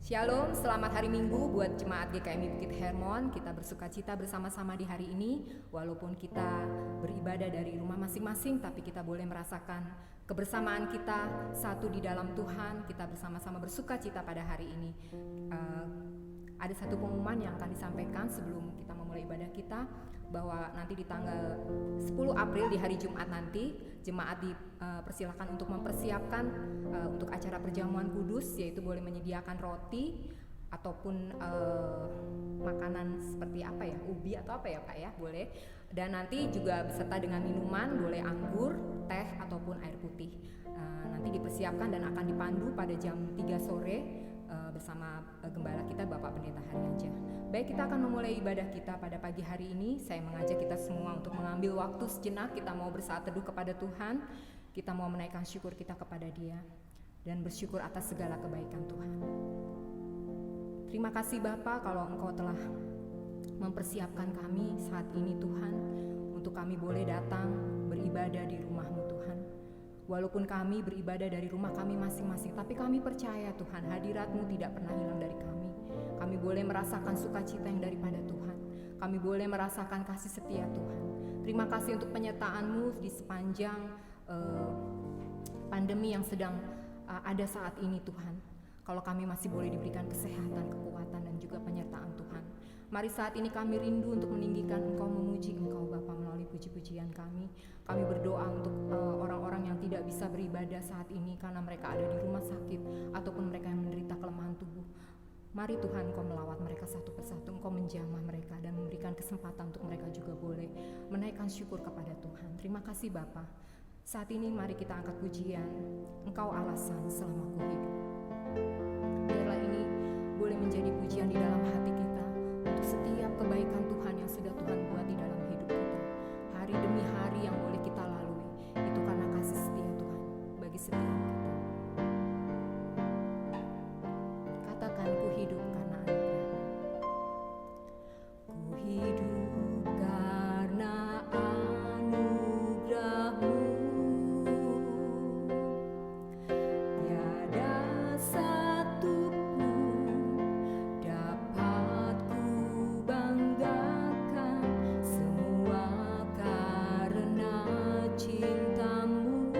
Shalom, selamat hari Minggu buat jemaat GKMI Bukit Hermon. Kita bersuka cita bersama-sama di hari ini. Walaupun kita beribadah dari rumah masing-masing, tapi kita boleh merasakan kebersamaan kita satu di dalam Tuhan. Kita bersama-sama bersuka cita pada hari ini. Ada satu pengumuman yang akan disampaikan sebelum kita memulai ibadah kita, bahwa nanti di tanggal 10 April di hari Jumat nanti jemaat dipersilakan untuk mempersiapkan untuk acara perjamuan kudus, yaitu boleh menyediakan roti ataupun makanan seperti apa ya, ubi atau apa ya Pak ya, boleh. Dan nanti juga beserta dengan minuman, boleh anggur, teh ataupun air putih. Nanti dipersiapkan dan akan dipandu pada jam 3 sore bersama gembala kita Bapak Pendeta Haryansyah. Baik, kita akan memulai ibadah kita pada pagi hari ini. Saya mengajak kita semua untuk mengambil waktu sejenak. Kita mau bersaat teduh kepada Tuhan. Kita mau menaikkan syukur kita kepada Dia dan bersyukur atas segala kebaikan Tuhan. Terima kasih Bapa, kalau Engkau telah mempersiapkan kami saat ini Tuhan, untuk kami boleh datang beribadah di rumah-Mu Tuhan. Walaupun kami beribadah dari rumah kami masing-masing, tapi kami percaya Tuhan, hadirat-Mu tidak pernah hilang dari kami. Kami boleh merasakan sukacita yang daripada Tuhan. Kami boleh merasakan kasih setia Tuhan. Terima kasih untuk penyertaan-Mu di sepanjang pandemi yang sedang ada saat ini Tuhan. Kalau kami masih boleh diberikan kesehatan, kekuatan, dan juga penyertaan Tuhan. Mari saat ini kami rindu untuk meninggikan Engkau, memuji Engkau Bapa melalui puji-pujian kami. Kami berdoa untuk orang-orang yang tidak bisa beribadah saat ini karena mereka ada di rumah sakit ataupun mereka yang menderita kelemahan tubuh. Mari Tuhan, Engkau melawat mereka satu persatu, Engkau menjamah mereka dan memberikan kesempatan untuk mereka juga boleh menaikkan syukur kepada Tuhan. Terima kasih Bapa. Saat ini mari kita angkat pujian, Engkau alasan selama ku hidup. Biarlah ini boleh menjadi pujian di dalam hati kita untuk setiap kebaikan Tuhan yang sudah Tuhan buat di dalam hidup kita. Hari demi hari yang boleh kita lalui, itu karena kasih setia Tuhan bagi setiap kita. Katakan, ku hidup karena anugerah. Ku hidup karena anugerah-Mu. Tiada satu pun dapat ku banggakan, semua karena cinta-Mu.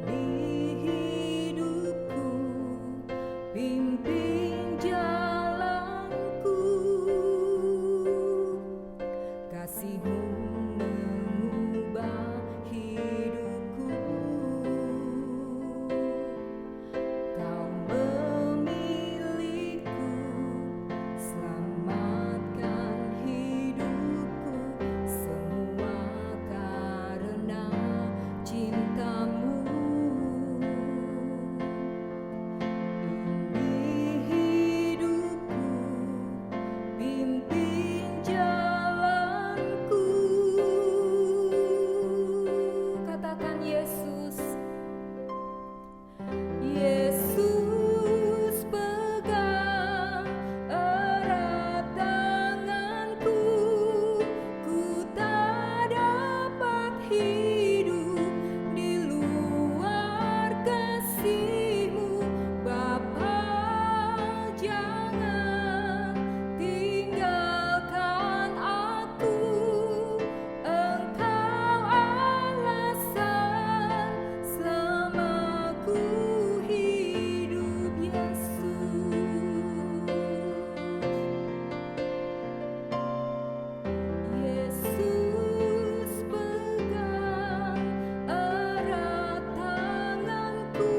Ini hidupku, pimpin jalanku, kasih-Mu mengubah hidupku. Kau memilihku, selamatkan hidupku, semua karena cinta-Mu. Ini hidupku, pimpin jalanku. Katakan Yesus. Yesus pegang erat tanganku, ku tak dapat hidup di luar kasih-Mu. Bapa, jangan tinggalkan aku, Engkau alasan selama ku hidup, Yesus. Yesus pegang erat tanganku,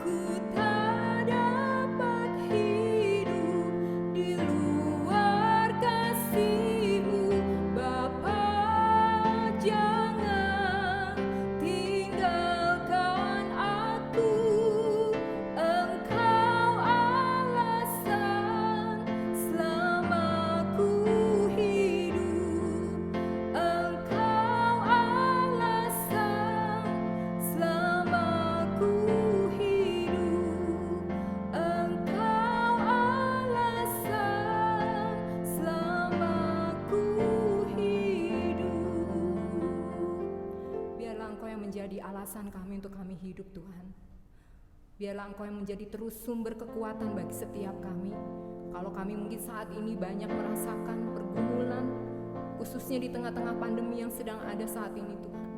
ku tak dapat hidup di luar kasih-Mu. Bapa, jangan tinggalkan aku, Engkau alasan selama ku hidup, Engkau alasan selama ku hidup, Engkau alasan selama ku hidup. Biarlah Engkau yang menjadi alasan kami untuk kami hidup Tuhan. Biarlah Engkau yang menjadi terus sumber kekuatan bagi setiap kami. Kalau kami mungkin saat ini banyak merasakan pergumulan, khususnya di tengah-tengah pandemi yang sedang ada saat ini Tuhan.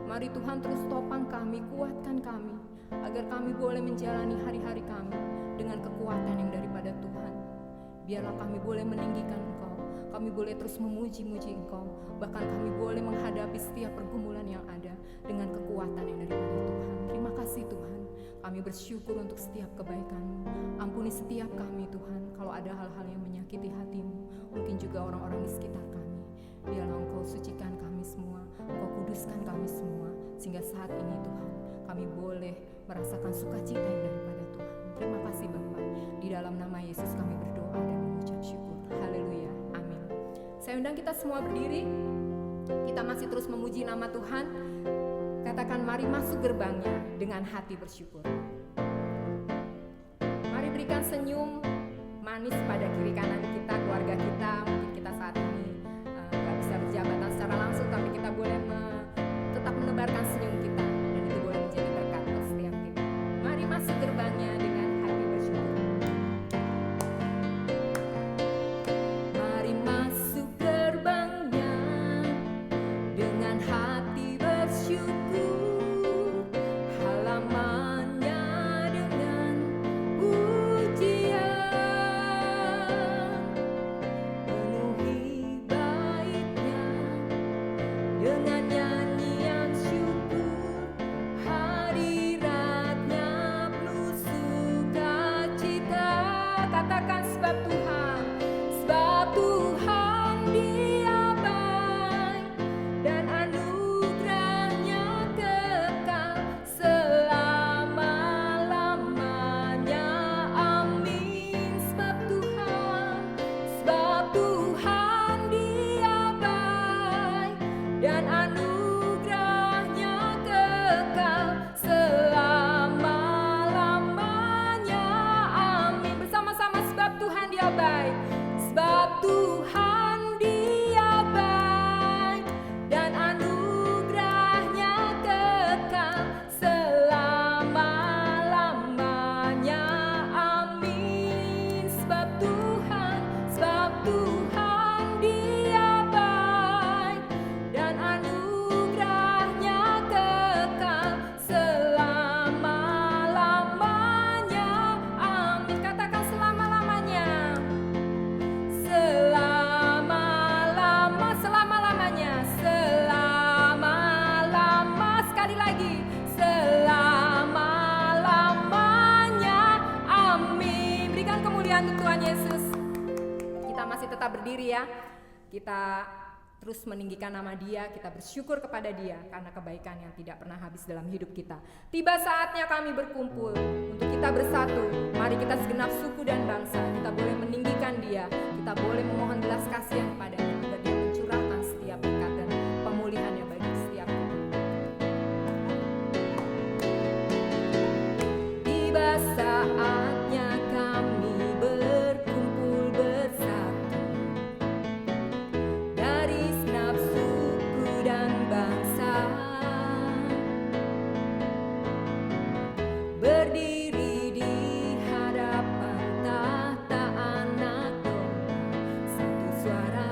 Mari Tuhan terus topang kami, kuatkan kami, agar kami boleh menjalani hari-hari kami dengan kekuatan yang daripada Tuhan. Biarlah kami boleh meninggikan Engkau, kami boleh terus memuji-muji Engkau, bahkan kami boleh menghadapi setiap pergumulan yang ada dengan kekuatan yang daripada Tuhan. Terima kasih Tuhan. Kami bersyukur untuk setiap kebaikan-Mu. Ampuni setiap kami Tuhan, kalau ada hal-hal yang menyakiti hati-Mu, mungkin juga orang-orang di sekitar kami. Biarlah Engkau sucikan kami semua, Engkau kuduskan kami semua, sehingga saat ini Tuhan, kami boleh merasakan sukacita yang daripada Tuhan. Terima kasih Bapa. Di dalam nama Yesus kami berdoa dan mengucap syukur. Haleluya. Amin. Saya undang kita semua berdiri. Kita masih terus memuji nama Tuhan. Katakan, mari masuk gerbangnya dengan hati bersyukur. Mari berikan senyum manis pada kiri kanan kita, keluarga kita. Mungkin kita saat ini gak bisa berjabatan secara langsung, tapi kita boleh tetap menebarkan senyum kita, dan itu boleh menjadi berkat untuk setiap kita. Mari masuk gerbangnya dengan hati bersyukur. Mari masuk gerbangnya dengan hati bersyukur. Halamannya dengan pujian, penuhi baitnya dengan nyanyian syukur. Hadiratnya penuh sukacita. Katakan, sebab Tuhan Dia baik, dan anugerahnya kekal selama-lamanya. Amin. Sebab Tuhan Dia baik, dan anugerahnya kekal selama-lamanya. Amin. Bersama-sama, sebab Tuhan Dia baik. Sebab Tuhan Dia baik, dan anugerahnya kekal selama-lamanya. Amin. Sebab Tuhan Dia baik, dan anugerahnya kekal selama-lamanya. Amin. Katakan, selama-lamanya. Selama-lamanya. Selama-lama. Sekali lagi, selama-lamanya. Amin. Berikan kemuliaan untuk Tuhan Yesus. Kita masih tetap berdiri ya. Kita terus meninggikan nama Dia, kita bersyukur kepada Dia karena kebaikan yang tidak pernah habis dalam hidup kita. Tiba saatnya kami berkumpul untuk kita bersatu. Mari kita segenap suku dan bangsa, kita boleh meninggikan Dia, kita boleh memohon belas kasihan kepada-Nya agar Dia mencurahkan setiap berkat dan pemulihannya bagi setiap kita. Tiba saatnya kami berkumpul bersatu dari segenap suku dan bangsa, berdiri di hadapan tahta Anak Domba, satu suara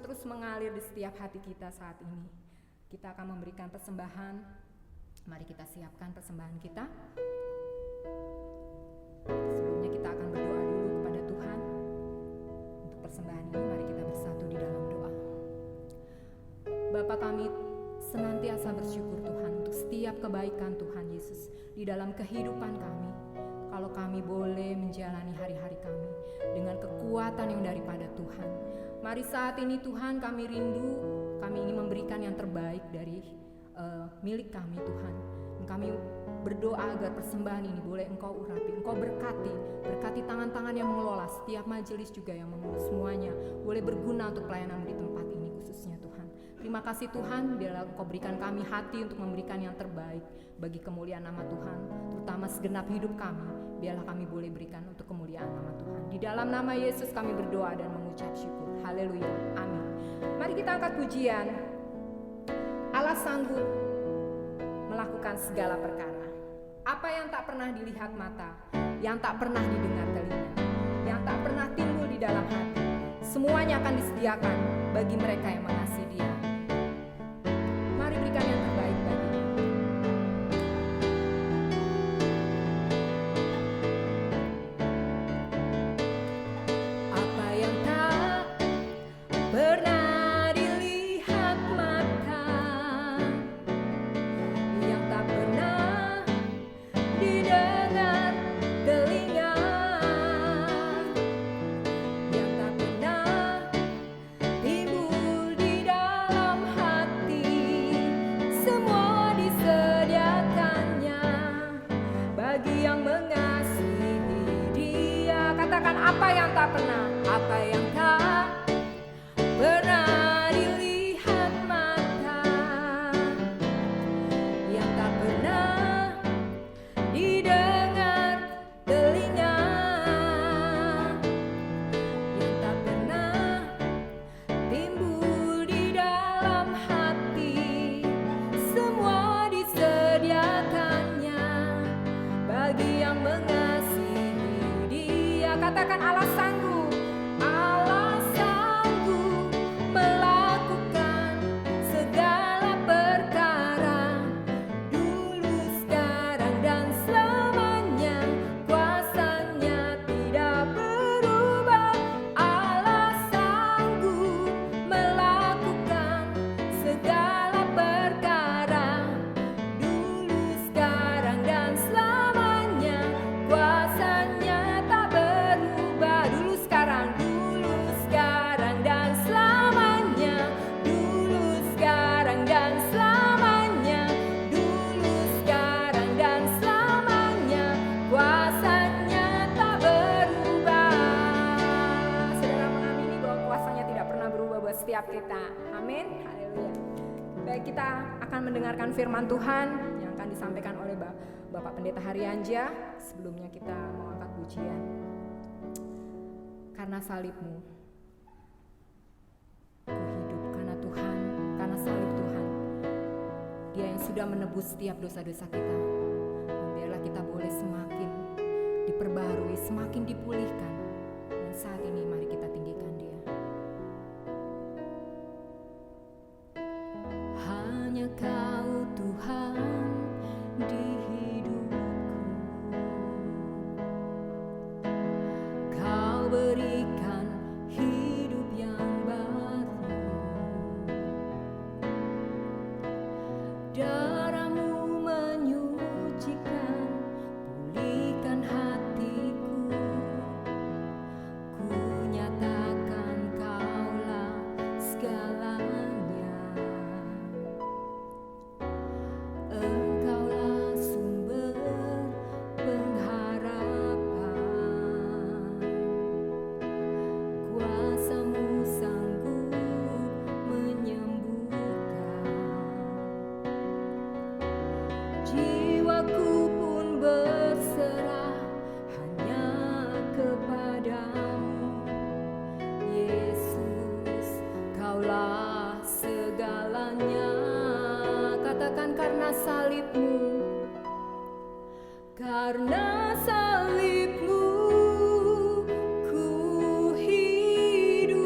terus mengalir di setiap hati kita saat ini. Kita akan memberikan persembahan. Mari kita siapkan persembahan kita. Sebelumnya kita akan berdoa dulu kepada Tuhan. Untuk persembahan ini mari kita bersatu di dalam doa. Bapa kami senantiasa bersyukur Tuhan untuk setiap kebaikan Tuhan Yesus di dalam kehidupan kami. Kalau kami boleh menjalani hari-hari kami dengan kekuatan yang daripada Tuhan. Mari saat ini Tuhan kami rindu, kami ingin memberikan yang terbaik dari milik kami Tuhan. Kami berdoa agar persembahan ini boleh Engkau urapi, Engkau berkati tangan-tangan yang mengelola, setiap majelis juga yang mengurus semuanya boleh berguna untuk pelayanan di tempat ini khususnya Tuhan. Terima kasih Tuhan, biarlah Engkau berikan kami hati untuk memberikan yang terbaik bagi kemuliaan nama Tuhan, terutama segenap hidup kami, biarlah kami boleh berikan untuk kemuliaan nama Tuhan. Di dalam nama Yesus kami berdoa dan mengucap syukur. Haleluya, amin. Mari kita angkat pujian. Allah sanggup melakukan segala perkara. Apa yang tak pernah dilihat mata, yang tak pernah didengar telinga, yang tak pernah timbul di dalam hati, semuanya akan disediakan bagi mereka yang mengasihi Dia. Mari berikan yang terbaik baginya. Apa yang tak pernah dilihat mata, yang tak pernah didengar telinga, yang tak pernah timbul di dalam hati, semua disediakannya bagi yang mengasihi Dia. Katakan apa yang tak pernah, apa yang tak pernah dilihat mata, yang tak pernah didengar telinga, yang tak pernah timbul di dalam hati, semua disediakannya bagi yang mengasihi Dia. Katakan Allah sanggup, Allah sanggup melakukan segala perkara, dulu, sekarang, dan selamanya. Kuasanya tidak berubah. Allah sanggup melakukan segala perkara, dulu, sekarang, dan selamanya. Kuasanya tak berubah. Dulu, sekarang, dan selamanya. Dulu, sekarang, dan selamanya. Dulu, sekarang, dan selamanya. Kuasanya tak berubah. Saudara mengamini bahwa kuasanya tidak pernah berubah buat setiap kita. Amin. Haleluya. Baik, kita akan mendengarkan firman Tuhan yang akan disampaikan oleh Bapak Pendeta Haryanja. Sebelumnya kita mau angkat pujian. Karena salib-Mu ku hidup, karena Tuhan, karena salib Tuhan, Dia yang sudah menebus setiap dosa-dosa kita. Dan biarlah kita boleh semakin diperbarui, semakin dipulihkan. Dan saat ini mari kita tinggikan Dia. Hanya Kau Tuhan di hidupku, Kau berikan hidup yang baru. Darah-Mu menyucikan, pulihkan hatiku. Ku nyatakan Kaulah segalanya. Engkaulah sumber pengharapan. Kuasa-Mu sanggup menyembuhkan. Jiwaku pun berserah hanya kepadamu. Yesus, Kaulah segalanya. Katakan karena salib-Mu, karena salib-Mu ku hidup,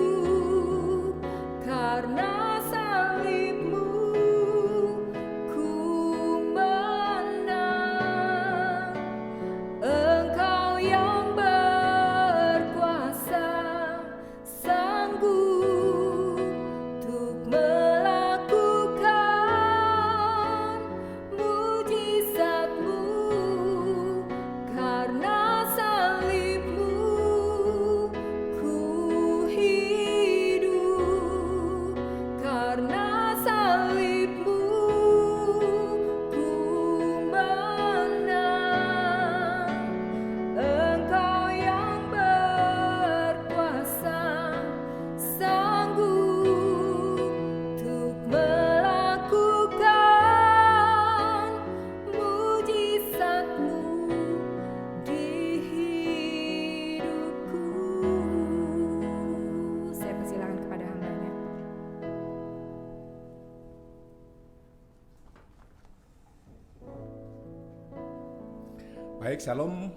Baik, shalom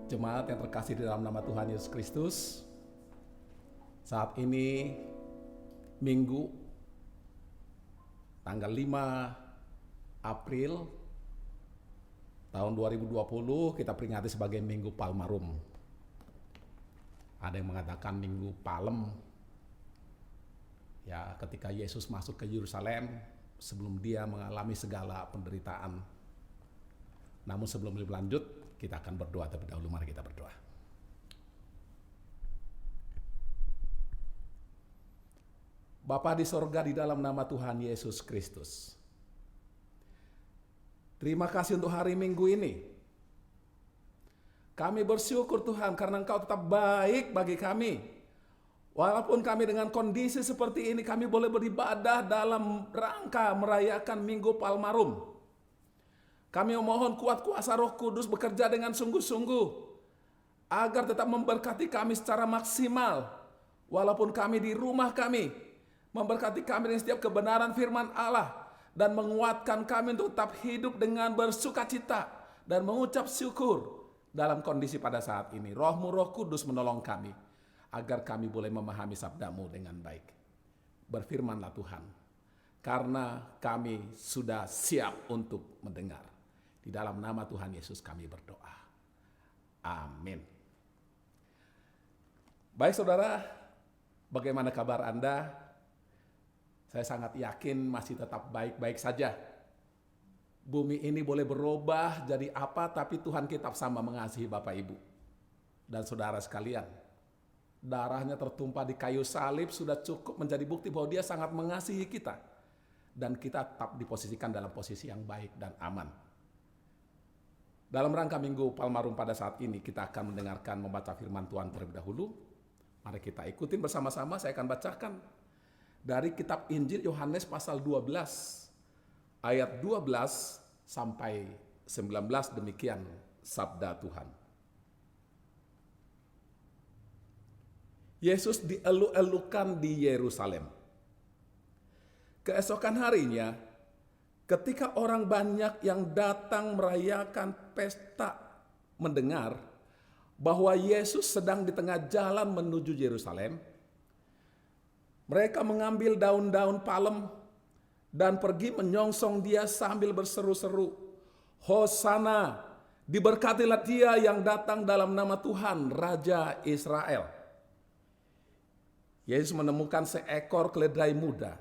jemaat yang terkasih di dalam nama Tuhan Yesus Kristus. Saat ini Minggu tanggal 5 April tahun 2020 kita peringati sebagai Minggu Palmarum. Ada yang mengatakan Minggu Palem. Ya, ketika Yesus masuk ke Yerusalem sebelum dia mengalami segala penderitaan. Namun sebelum lebih lanjut, kita akan berdoa. Tapi dahulu mari kita berdoa. Bapa di sorga, di dalam nama Tuhan Yesus Kristus, terima kasih untuk hari Minggu ini. Kami bersyukur Tuhan karena Engkau tetap baik bagi kami. Walaupun kami dengan kondisi seperti ini, kami boleh beribadah dalam rangka merayakan Minggu Palmarum. Kami memohon kuat kuasa Roh Kudus bekerja dengan sungguh-sungguh agar tetap memberkati kami secara maksimal. Walaupun kami di rumah kami, memberkati kami dengan setiap kebenaran firman Allah dan menguatkan kami untuk tetap hidup dengan bersukacita dan mengucap syukur dalam kondisi pada saat ini. Roh-Mu, Roh Kudus menolong kami agar kami boleh memahami sabda-Mu dengan baik. Berfirmanlah Tuhan, karena kami sudah siap untuk mendengar. Di dalam nama Tuhan Yesus kami berdoa. Amin. Baik saudara, bagaimana kabar Anda? Saya sangat yakin masih tetap baik-baik saja. Bumi ini boleh berubah jadi apa, tapi Tuhan tetap sama mengasihi Bapak Ibu dan saudara sekalian. Darahnya tertumpah di kayu salib sudah cukup menjadi bukti bahwa Dia sangat mengasihi kita. Dan kita tetap diposisikan dalam posisi yang baik dan aman. Dalam rangka Minggu Palmarum pada saat ini, kita akan mendengarkan membaca firman Tuhan terlebih dahulu. Mari kita ikutin bersama-sama, saya akan bacakan dari kitab Injil Yohanes pasal 12, ayat 12 sampai 19, demikian sabda Tuhan. Yesus dielu-elukan di Yerusalem. Keesokan harinya, ketika orang banyak yang datang merayakan pesta mendengar bahwa Yesus sedang di tengah jalan menuju Yerusalem, mereka mengambil daun-daun palem dan pergi menyongsong Dia sambil berseru-seru, Hosana, diberkatilah Dia yang datang dalam nama Tuhan, Raja Israel. Yesus menemukan seekor keledai muda.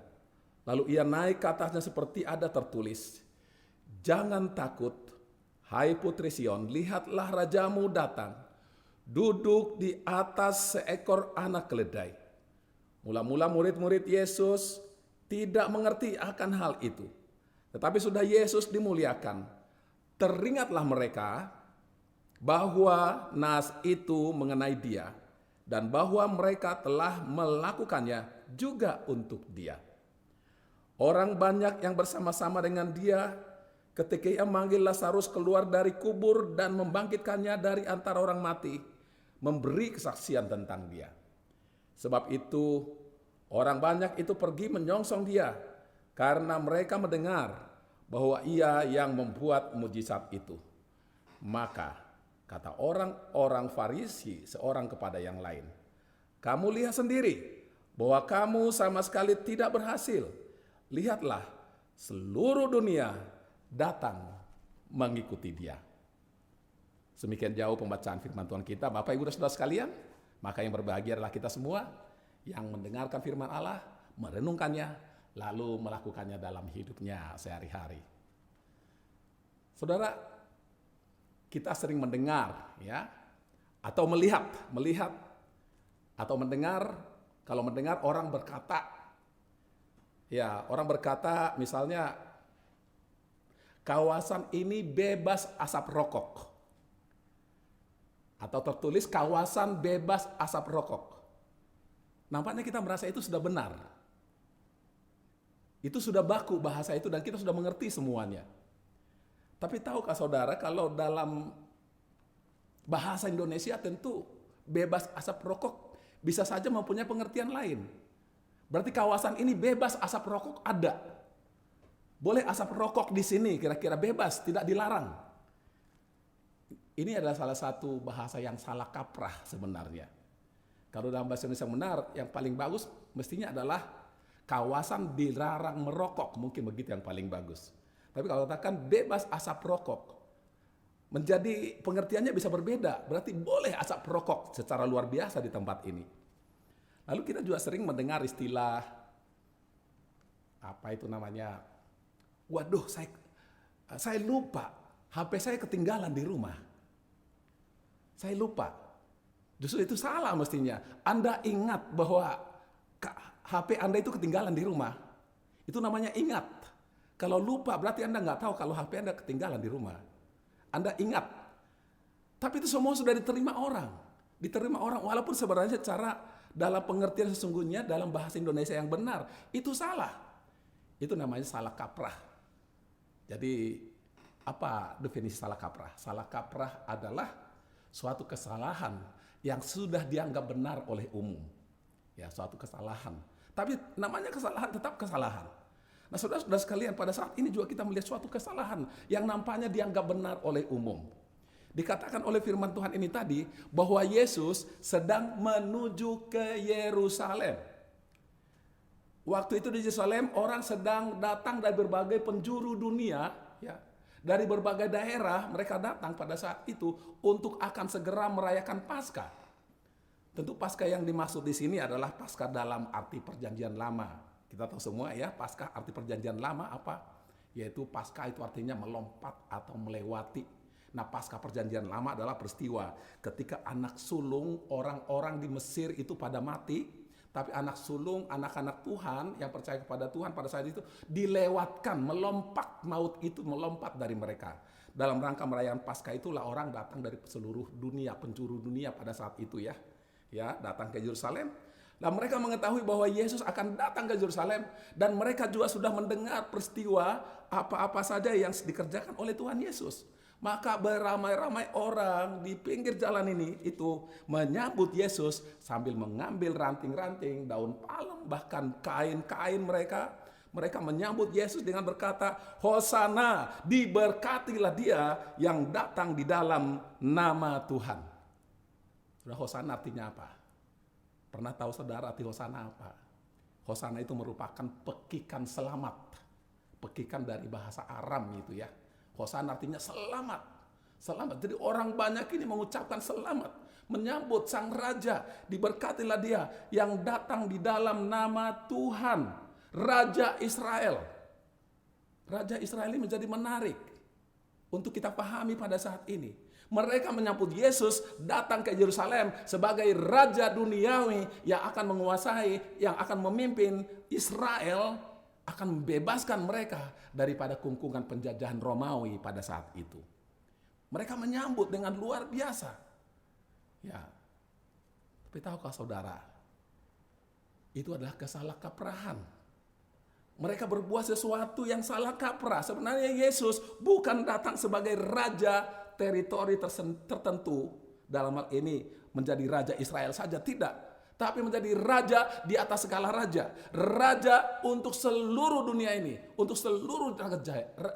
Lalu Ia naik ke atasnya seperti ada tertulis, jangan takut, hai putri Sion, lihatlah rajamu datang, duduk di atas seekor anak keledai. Mula-mula murid-murid Yesus tidak mengerti akan hal itu. Tetapi sudah Yesus dimuliakan, teringatlah mereka bahwa nas itu mengenai Dia, dan bahwa mereka telah melakukannya juga untuk Dia. Orang banyak yang bersama-sama dengan Dia ketika Ia manggil Lazarus keluar dari kubur dan membangkitkannya dari antara orang mati, memberi kesaksian tentang Dia. Sebab itu orang banyak itu pergi menyongsong Dia karena mereka mendengar bahwa Ia yang membuat mujizat itu. Maka kata orang-orang Farisi seorang kepada yang lain, kamu lihat sendiri bahwa kamu sama sekali tidak berhasil. Lihatlah, seluruh dunia datang mengikuti Dia. Semikian jauh pembacaan firman Tuhan kita, Bapak Ibu dan Saudara sekalian. Maka yang berbahagia adalah kita semua yang mendengarkan firman Allah, merenungkannya, lalu melakukannya dalam hidupnya sehari-hari. Saudara, kita sering mendengar ya, atau melihat atau mendengar. Kalau mendengar orang berkata, ya, orang berkata misalnya kawasan ini bebas asap rokok. Atau tertulis kawasan bebas asap rokok. Nampaknya kita merasa itu sudah benar. Itu sudah baku bahasa itu dan kita sudah mengerti semuanya. Tapi tahukah saudara kalau dalam bahasa Indonesia tentu bebas asap rokok bisa saja mempunyai pengertian lain. Berarti kawasan ini bebas asap rokok ada. Boleh asap rokok di sini kira-kira bebas, tidak dilarang. Ini adalah salah satu bahasa yang salah kaprah sebenarnya. Kalau dalam bahasa Indonesia yang benar, yang paling bagus mestinya adalah kawasan dilarang merokok. Mungkin begitu yang paling bagus. Tapi kalau katakan bebas asap rokok, menjadi pengertiannya bisa berbeda. Berarti boleh asap rokok secara luar biasa di tempat ini. Lalu kita juga sering mendengar istilah, apa itu namanya, waduh saya lupa, HP saya ketinggalan di rumah. Saya lupa. Justru itu salah mestinya. Anda ingat bahwa HP Anda itu ketinggalan di rumah. Itu namanya ingat. Kalau lupa berarti Anda nggak tahu kalau HP Anda ketinggalan di rumah. Anda ingat. Tapi itu semua sudah diterima orang. Diterima orang walaupun sebenarnya secara dalam pengertian sesungguhnya dalam bahasa Indonesia yang benar. Itu salah. Itu namanya salah kaprah. Jadi apa definisi salah kaprah? Salah kaprah adalah suatu kesalahan yang sudah dianggap benar oleh umum. Ya, suatu kesalahan. Tapi namanya kesalahan tetap kesalahan. Nah, saudara-saudara sekalian, pada saat ini juga kita melihat suatu kesalahan yang nampaknya dianggap benar oleh umum. Dikatakan oleh firman Tuhan ini tadi bahwa Yesus sedang menuju ke Yerusalem. Waktu itu di Yerusalem orang sedang datang dari berbagai penjuru dunia, ya. Dari berbagai daerah mereka datang pada saat itu untuk akan segera merayakan Paskah. Tentu Paskah yang dimaksud di sini adalah Paskah dalam arti perjanjian lama. Kita tahu semua ya, Paskah arti perjanjian lama apa? Yaitu Paskah itu artinya melompat atau melewati. Nah, Paskah perjanjian lama adalah peristiwa ketika anak sulung orang-orang di Mesir itu pada mati. Tapi anak sulung, anak-anak Tuhan yang percaya kepada Tuhan pada saat itu dilewatkan, melompat maut itu melompat dari mereka. Dalam rangka merayakan Paskah itulah orang datang dari seluruh dunia, penjuru dunia pada saat itu ya. Ya, datang ke Yerusalem. Dan mereka mengetahui bahwa Yesus akan datang ke Yerusalem dan mereka juga sudah mendengar peristiwa apa-apa saja yang dikerjakan oleh Tuhan Yesus. Maka beramai-ramai orang di pinggir jalan ini itu menyambut Yesus sambil mengambil ranting-ranting, daun palem, bahkan kain-kain mereka. Mereka menyambut Yesus dengan berkata, Hosana, diberkatilah dia yang datang di dalam nama Tuhan. Sudah, Hosana artinya apa? Pernah tahu saudara arti Hosana apa? Hosana itu merupakan pekikan selamat. Pekikan dari bahasa Aram itu ya. Hosana artinya selamat. Selamat. Jadi orang banyak ini mengucapkan selamat. Menyambut sang raja. Diberkatilah dia yang datang di dalam nama Tuhan. Raja Israel. Raja Israel ini menjadi menarik untuk kita pahami pada saat ini. Mereka menyambut Yesus datang ke Yerusalem sebagai raja duniawi yang akan menguasai, yang akan memimpin Israel, akan membebaskan mereka daripada kungkungan penjajahan Romawi pada saat itu. Mereka menyambut dengan luar biasa. Ya. Tapi tahukah saudara, itu adalah kesalahkaprahan. Mereka berbuat sesuatu yang salah kaprah. Sebenarnya Yesus bukan datang sebagai raja teritori tertentu. Dalam hal ini menjadi raja Israel saja, tidak. Tapi menjadi raja di atas segala raja. Raja untuk seluruh dunia ini. Untuk seluruh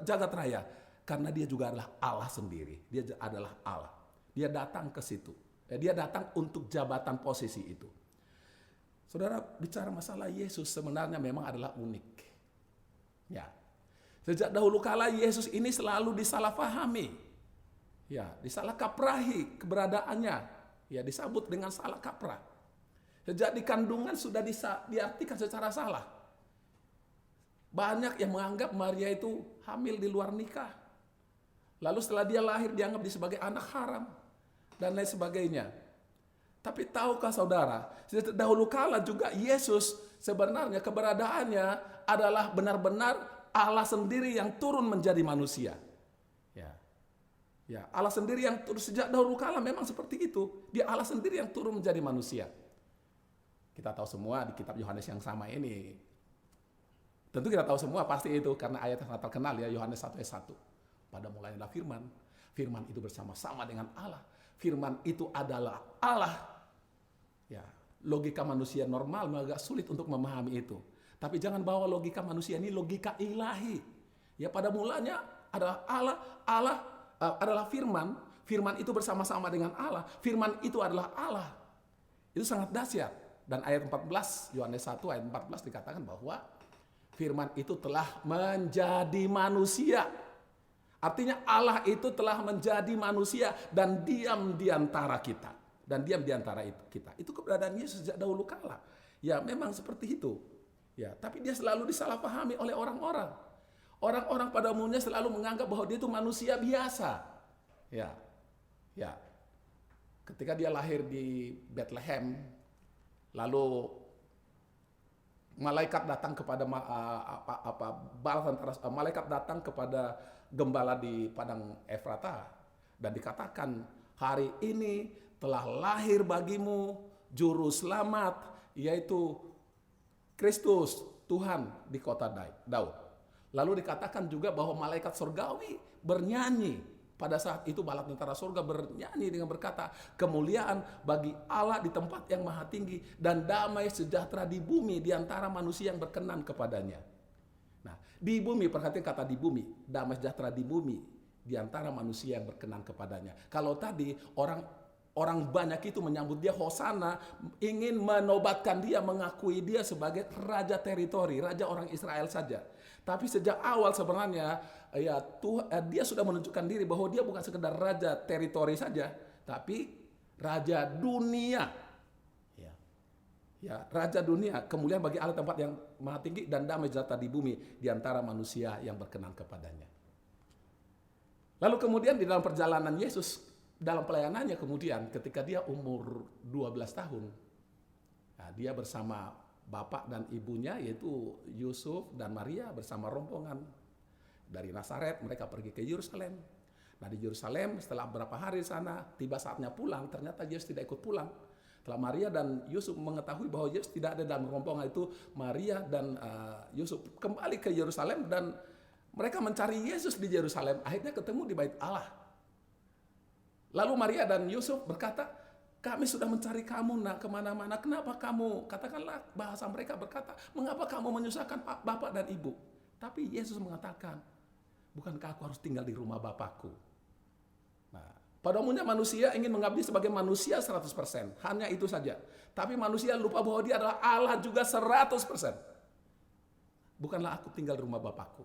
jagat raya. Karena dia juga adalah Allah sendiri. Dia adalah Allah. Dia datang ke situ. Dia datang untuk jabatan posisi itu. Saudara, bicara masalah Yesus sebenarnya memang adalah unik. Ya. Sejak dahulu kala Yesus ini selalu disalahpahami. Ya, disalahkaprahi keberadaannya. Ya, disambut dengan salah kaprah. Sejak di kandungan sudah diartikan secara salah. Banyak yang menganggap Maria itu hamil di luar nikah. Lalu setelah dia lahir dianggap sebagai anak haram. Dan lain sebagainya. Tapi tahukah saudara, sejak dahulu kala juga Yesus sebenarnya keberadaannya adalah benar-benar Allah sendiri yang turun menjadi manusia. Ya, Allah sendiri yang turun sejak dahulu kala memang seperti itu. Dia Allah sendiri yang turun menjadi manusia. Kita tahu semua di kitab Yohanes yang sama ini. Tentu kita tahu semua pasti itu karena ayat yang terkenal ya, Yohanes 1 ayat 1. Pada mulanya adalah firman. Firman itu bersama-sama dengan Allah. Firman itu adalah Allah. Ya, logika manusia normal agak sulit untuk memahami itu. Tapi jangan bawa logika manusia ini logika ilahi. Ya, pada mulanya adalah Allah adalah firman. Firman itu bersama-sama dengan Allah. Firman itu adalah Allah. Itu sangat dahsyat. Dan ayat 14, Yohanes 1 ayat 14 dikatakan bahwa firman itu telah menjadi manusia. Artinya Allah itu telah menjadi manusia dan diam di antara kita. Dan diam di antara kita. Itu keberadaan Yesus sejak dahulu kala. Ya memang seperti itu. Ya, tapi dia selalu disalahpahami oleh orang-orang. Orang-orang pada umumnya selalu menganggap bahwa dia itu manusia biasa. Ya. Ya. Ketika dia lahir di Bethlehem, lalu malaikat datang kepada malaikat datang kepada gembala di padang Efrata dan dikatakan, hari ini telah lahir bagimu juru selamat, yaitu Kristus Tuhan di kota Daud. Lalu dikatakan juga bahwa malaikat surgawi bernyanyi. Pada saat itu bala tentara surga bernyanyi dengan berkata, kemuliaan bagi Allah di tempat yang maha tinggi dan damai sejahtera di bumi di antara manusia yang berkenan kepadanya. Nah, di bumi, perhatikan kata di bumi, damai sejahtera di bumi di antara manusia yang berkenan kepadanya. Kalau tadi orang banyak itu menyambut dia Hosana, ingin menobatkan dia, mengakui dia sebagai raja teritori, raja orang Israel saja. Tapi sejak awal sebenarnya dia sudah menunjukkan diri bahwa dia bukan sekedar raja teritori saja, tapi raja dunia. Ya, raja dunia, kemuliaan bagi Allah tempat yang maha tinggi dan damai sejahtera di bumi di antara manusia yang berkenan kepadanya. Lalu kemudian di dalam perjalanan Yesus dalam pelayanannya kemudian ketika dia umur 12 tahun, dia bersama bapak dan ibunya yaitu Yusuf dan Maria bersama rombongan dari Nazaret, mereka pergi ke Yerusalem. Nah di Yerusalem setelah beberapa hari di sana, tiba saatnya pulang, ternyata Yesus tidak ikut pulang. Setelah Maria dan Yusuf mengetahui bahwa Yesus tidak ada dalam rombongan itu, Maria dan Yusuf kembali ke Yerusalem dan mereka mencari Yesus di Yerusalem. Akhirnya ketemu di Bait Allah. Lalu Maria dan Yusuf berkata, kami sudah mencari kamu nak kemana-mana. Kenapa kamu, katakanlah bahasa mereka berkata, mengapa kamu menyusahkan bapak dan ibu? Tapi Yesus mengatakan, bukankah aku harus tinggal di rumah Bapakku? Nah, pada umumnya manusia ingin mengabdi sebagai manusia 100%. Hanya itu saja. Tapi manusia lupa bahwa dia adalah Allah juga 100%. Bukanlah aku tinggal di rumah Bapakku.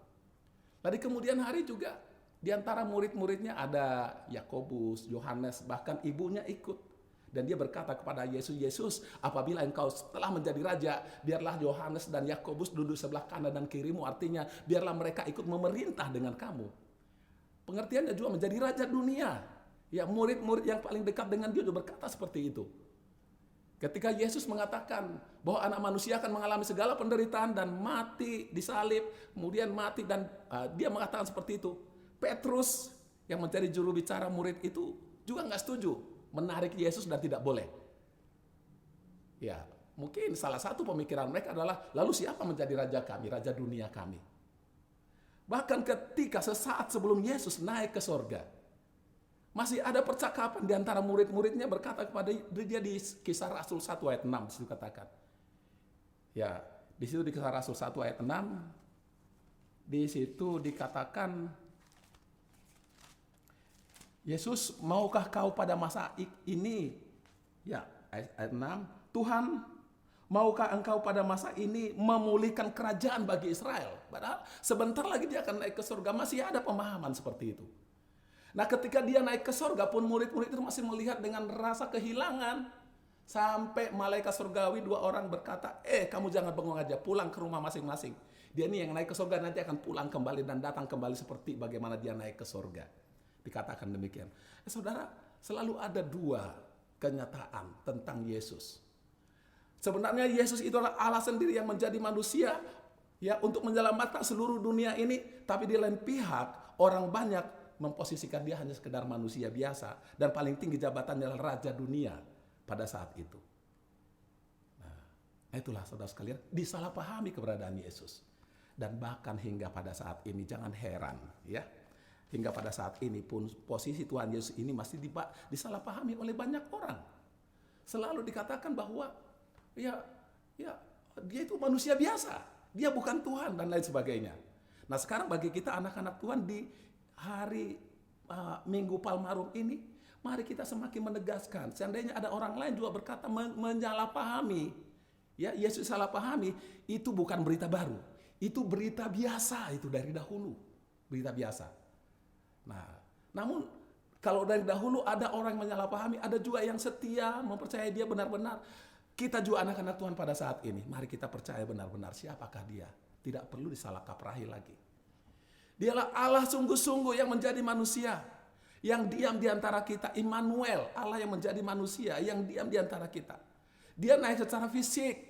Tadi kemudian hari juga, di antara murid-muridnya ada Yakobus, Yohanes, bahkan ibunya ikut. Dan dia berkata kepada Yesus, Yesus, apabila engkau telah menjadi raja, biarlah Yohanes dan Yakobus duduk sebelah kanan dan kirimu. Artinya, biarlah mereka ikut memerintah dengan kamu. Pengertiannya juga menjadi raja dunia. Ya, murid-murid yang paling dekat dengan dia juga berkata seperti itu. Ketika Yesus mengatakan bahwa anak manusia akan mengalami segala penderitaan dan mati disalib, kemudian mati dan dia mengatakan seperti itu. Petrus yang menjadi juru bicara murid itu juga nggak setuju, menarik Yesus dan tidak boleh. Ya, mungkin salah satu pemikiran mereka adalah, lalu siapa menjadi raja kami, raja dunia kami? Bahkan ketika sesaat sebelum Yesus naik ke sorga, masih ada percakapan di antara murid-muridnya berkata kepada dia di Kisah Rasul 1 ayat 6 di situ katakan. Ya, di situ di Kisah Rasul 1 ayat 6 di situ dikatakan, Yesus, maukah kau pada masa ini? Ya, ayat 6, Tuhan, maukah engkau pada masa ini memulihkan kerajaan bagi Israel? Padahal sebentar lagi dia akan naik ke surga, masih ada pemahaman seperti itu. Nah ketika dia naik ke surga pun murid-murid itu masih melihat dengan rasa kehilangan. Sampai malaikat surgawi 2 orang berkata, kamu jangan bengong aja, pulang ke rumah masing-masing. Dia ini yang naik ke surga nanti akan pulang kembali dan datang kembali seperti bagaimana dia naik ke surga. Dikatakan demikian. Saudara, selalu ada 2 kenyataan tentang Yesus. Sebenarnya Yesus itu adalah Allah sendiri yang menjadi manusia ya untuk menyelamatkan seluruh dunia ini, tapi di lain pihak orang banyak memposisikan dia hanya sekedar manusia biasa dan paling tinggi jabatannya adalah raja dunia pada saat itu. Nah, itulah saudara sekalian, disalahpahami keberadaan Yesus. Dan bahkan hingga pada saat ini jangan heran ya. Hingga pada saat ini pun posisi Tuhan Yesus ini masih disalahpahami oleh banyak orang. Selalu dikatakan bahwa ya dia itu manusia biasa, dia bukan Tuhan dan lain sebagainya. Nah sekarang bagi kita anak-anak Tuhan di hari Minggu Palmarum ini, Mari kita semakin menegaskan. Seandainya ada orang lain juga berkata menyalahpahami, ya Yesus salah pahami, itu bukan berita baru. Itu berita biasa, itu dari dahulu. Berita biasa. Nah, namun kalau dari dahulu ada orang yang menyalahpahami, ada juga yang setia, mempercayai dia benar-benar. Kita juga anak-anak Tuhan pada saat ini, mari kita percaya benar-benar siapakah dia. Tidak perlu disalah kaprahi lagi. Dialah Allah sungguh-sungguh yang menjadi manusia. Yang diam di antara kita, Immanuel, Allah yang menjadi manusia, yang diam di antara kita. Dia naik secara fisik,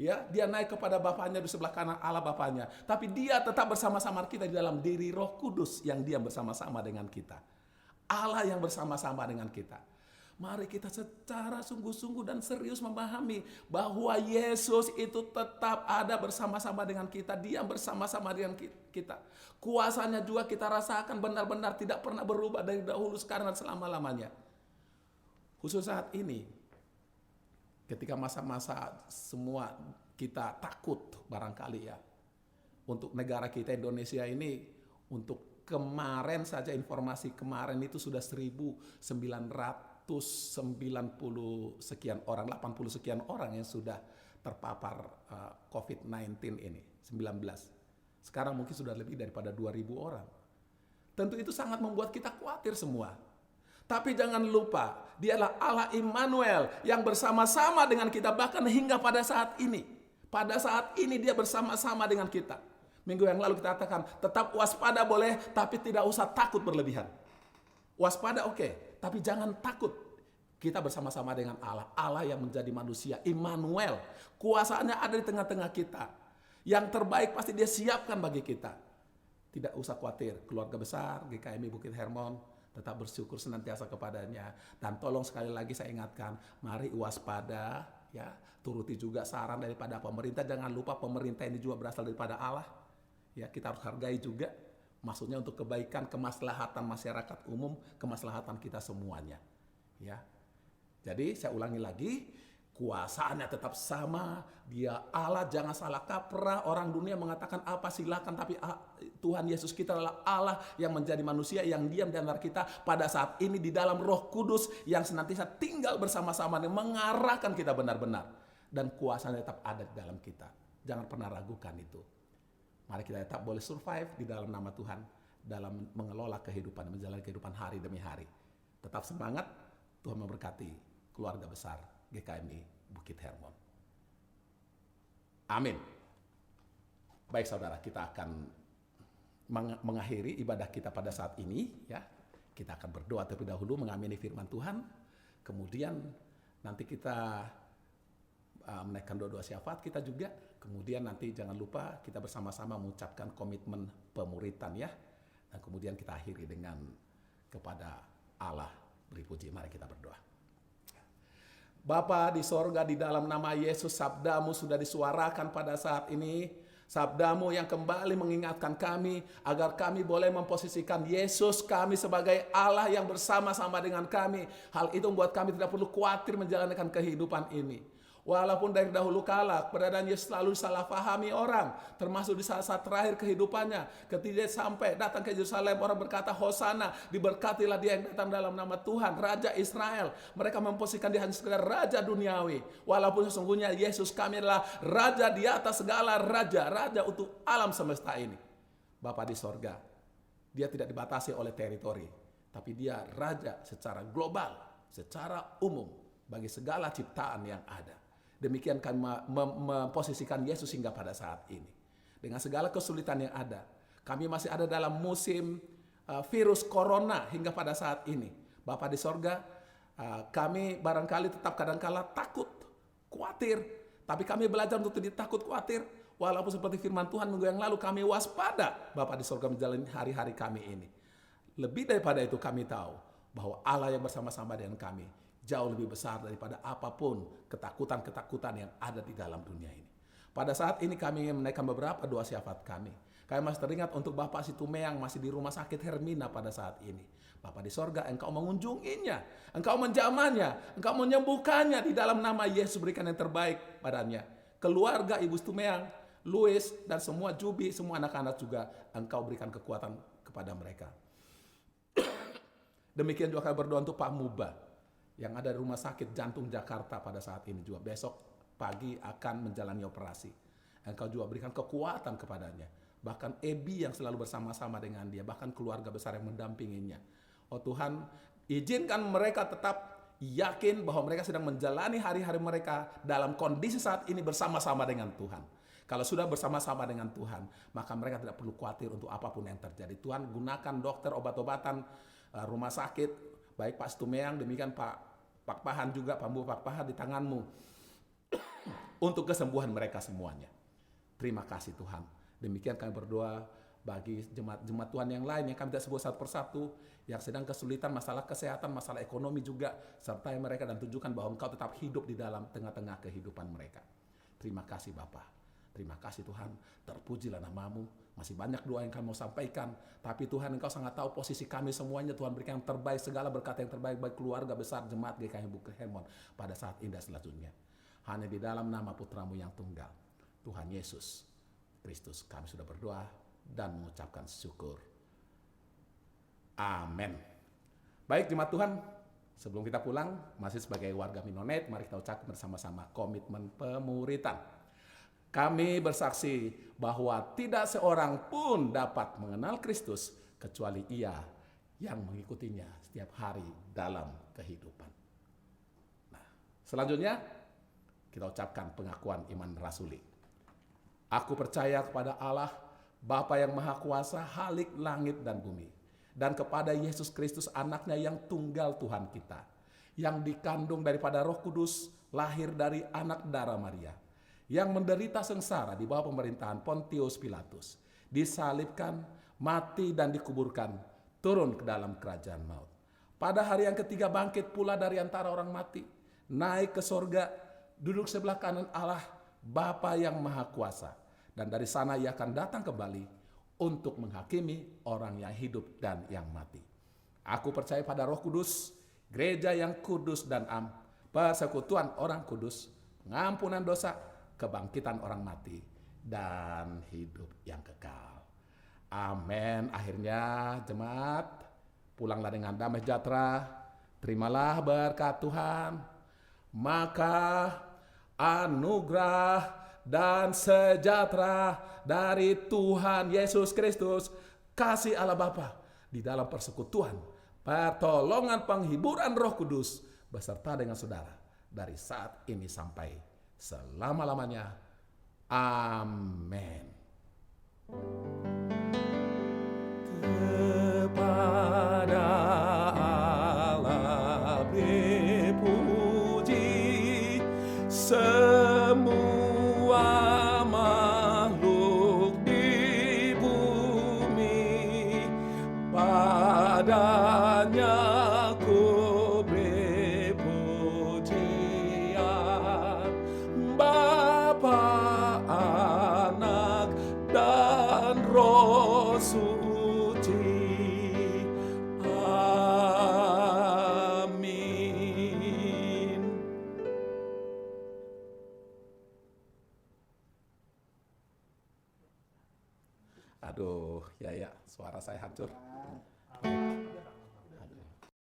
ya, dia naik kepada Bapaknya di sebelah kanan Allah Bapaknya. Tapi dia tetap bersama-sama kita di dalam diri Roh Kudus yang diam bersama-sama dengan kita. Allah yang bersama-sama dengan kita. Mari kita secara sungguh-sungguh dan serius memahami bahwa Yesus itu tetap ada bersama-sama dengan kita. Dia bersama-sama dengan kita. Kuasanya juga kita rasakan benar-benar tidak pernah berubah dari dahulu, sekarang dan selama-lamanya. Khusus saat ini, ketika masa-masa semua kita takut barangkali ya. Untuk negara kita Indonesia ini, untuk kemarin saja informasi kemarin itu sudah 1.990 sekian orang, 80 sekian orang yang sudah terpapar COVID-19 ini, 19. Sekarang mungkin sudah lebih daripada 2.000 orang. Tentu itu sangat membuat kita khawatir semua. Tapi jangan lupa, dialah Allah Immanuel yang bersama-sama dengan kita bahkan hingga pada saat ini. Pada saat ini dia bersama-sama dengan kita. Minggu yang lalu kita katakan, tetap waspada boleh, tapi tidak usah takut berlebihan. Waspada oke, tapi jangan takut. Kita bersama-sama dengan Allah. Allah yang menjadi manusia, Immanuel. Kuasanya ada di tengah-tengah kita. Yang terbaik pasti dia siapkan bagi kita. Tidak usah khawatir, keluarga besar, GKMI Bukit Hermon, tetap bersyukur senantiasa kepadanya. Dan tolong sekali lagi saya ingatkan, mari waspada, ya, turuti juga saran daripada pemerintah. Jangan lupa pemerintah ini juga berasal daripada Allah. Ya, kita harus hargai juga. Maksudnya untuk kebaikan, kemaslahatan masyarakat umum, kemaslahatan kita semuanya. Ya. Jadi saya ulangi lagi, kuasanya tetap sama. Dia Allah, jangan salah kaprah. Orang dunia mengatakan apa silakan, tapi Tuhan Yesus kita adalah Allah yang menjadi manusia, yang diam di antara kita pada saat ini di dalam Roh Kudus yang senantiasa tinggal bersama-sama dan mengarahkan kita benar-benar. Dan kuasanya tetap ada di dalam kita. Jangan pernah ragukan itu. Mari kita tetap boleh survive di dalam nama Tuhan, dalam mengelola kehidupan, menjalani kehidupan hari demi hari. Tetap semangat, Tuhan memberkati keluarga besar GKMI Bukit Hermon. Amin. Baik saudara, kita akan mengakhiri ibadah kita pada saat ini. Ya, kita akan berdoa terlebih dahulu mengamini firman Tuhan. Kemudian nanti kita menaikkan doa-doa syafaat kita juga. Kemudian nanti jangan lupa kita bersama-sama mengucapkan komitmen pemuritan ya. Dan kemudian kita akhiri dengan kepada Allah beri puji. Mari kita berdoa. Bapa di sorga, di dalam nama Yesus, sabdamu sudah disuarakan pada saat ini. Sabdamu yang kembali mengingatkan kami agar kami boleh memposisikan Yesus kami sebagai Allah yang bersama-sama dengan kami. Hal itu membuat kami tidak perlu khawatir menjalankan kehidupan ini. Walaupun dari dahulu kala keberadaan Yesus selalu salah pahami orang, termasuk di saat-saat terakhir kehidupannya, ketika dia sampai datang ke Yerusalem, orang berkata Hosana, diberkatilah dia yang datang dalam nama Tuhan, Raja Israel. Mereka memposisikan dia hanya sekedar raja duniawi, walaupun sesungguhnya Yesus kami adalah raja di atas segala raja, raja untuk alam semesta ini. Bapa di sorga, dia tidak dibatasi oleh teritori, tapi dia raja secara global, secara umum bagi segala ciptaan yang ada. Demikian kami memposisikan Yesus hingga pada saat ini. Dengan segala kesulitan yang ada. Kami masih ada dalam musim virus corona hingga pada saat ini. Bapa di sorga, kami barangkali tetap kadangkala takut, khawatir. Tapi kami belajar untuk tidak takut, khawatir. Walaupun seperti firman Tuhan minggu yang lalu kami waspada. Bapa di sorga menjalani hari-hari kami ini. Lebih daripada itu kami tahu bahwa Allah yang bersama-sama dengan kami jauh lebih besar daripada apapun ketakutan-ketakutan yang ada di dalam dunia ini. Pada saat ini kami ingin menaikkan beberapa doa syafaat kami. Kami masih teringat untuk Bapak Situmeang masih di rumah sakit Hermina pada saat ini. Bapak di sorga, Engkau mengunjunginya, Engkau menjamahnya, Engkau menyembuhkannya di dalam nama Yesus, berikan yang terbaik padanya. Keluarga Ibu Situmeang, Louis, dan semua Jubi, semua anak-anak juga Engkau berikan kekuatan kepada mereka. Demikian juga kami berdoa untuk Pak Muba yang ada di Rumah Sakit Jantung Jakarta pada saat ini juga. Besok pagi akan menjalani operasi. Engkau juga berikan kekuatan kepadanya. Bahkan Ebi yang selalu bersama-sama dengan dia, bahkan keluarga besar yang mendampinginya. Oh Tuhan, izinkan mereka tetap yakin bahwa mereka sedang menjalani hari-hari mereka dalam kondisi saat ini bersama-sama dengan Tuhan. Kalau sudah bersama-sama dengan Tuhan, maka mereka tidak perlu khawatir untuk apapun yang terjadi. Tuhan gunakan dokter, obat-obatan, rumah sakit, baik Pak Stumeang, demikian Pak Pahan juga, Pak Bu Pak Pahan di tanganmu untuk kesembuhan mereka semuanya. Terima kasih Tuhan. Demikian kami berdoa bagi jemaat-jemaat Tuhan yang lain yang kami tidak sebut satu persatu, yang sedang kesulitan masalah kesehatan, masalah ekonomi juga, sertai mereka dan tunjukkan bahwa Engkau tetap hidup di dalam tengah-tengah kehidupan mereka. Terima kasih Bapa. Terima kasih Tuhan, terpujilah namamu. Masih banyak doa yang kami mau sampaikan, tapi Tuhan Engkau sangat tahu posisi kami semuanya. Tuhan berikan yang terbaik, segala berkat yang terbaik bagi keluarga besar jemaat GKI Bukit Hermon pada saat indah selanjutnya. Hanya di dalam nama putramu yang tunggal, Tuhan Yesus Kristus, kami sudah berdoa dan mengucapkan syukur. Amin. Baik jemaat Tuhan, sebelum kita pulang, masih sebagai warga Minonet, mari kita ucapkan bersama-sama komitmen pemuritan. Kami bersaksi bahwa tidak seorang pun dapat mengenal Kristus kecuali ia yang mengikutinya setiap hari dalam kehidupan. Nah, selanjutnya kita ucapkan pengakuan iman rasuli. Aku percaya kepada Allah, Bapa yang Maha Kuasa, Halik langit dan bumi, dan kepada Yesus Kristus anaknya yang tunggal Tuhan kita, yang dikandung daripada Roh Kudus, lahir dari anak darah Maria, yang menderita sengsara di bawah pemerintahan Pontius Pilatus, disalibkan, mati dan dikuburkan, turun ke dalam kerajaan maut. Pada hari yang ketiga bangkit pula dari antara orang mati, naik ke sorga, duduk sebelah kanan Allah, Bapa yang Maha Kuasa, dan dari sana ia akan datang kembali untuk menghakimi orang yang hidup dan yang mati. Aku percaya pada Roh Kudus, gereja yang kudus dan persekutuan orang kudus, pengampunan dosa, kebangkitan orang mati, dan hidup yang kekal. Amin. Akhirnya jemaat, pulanglah dengan damai sejahtera. Terimalah berkat Tuhan. Maka anugerah dan sejahtera dari Tuhan Yesus Kristus, kasih Allah Bapa di dalam persekutuan, pertolongan penghiburan Roh Kudus beserta dengan saudara dari saat ini sampai selama-lamanya. Amin. Kepada Allah dipuji semua makhluk di bumi, padanya ku beri pujian, Bapa, Anak, dan Roh Suci. Amin. Aduh, ya, suara saya hancur.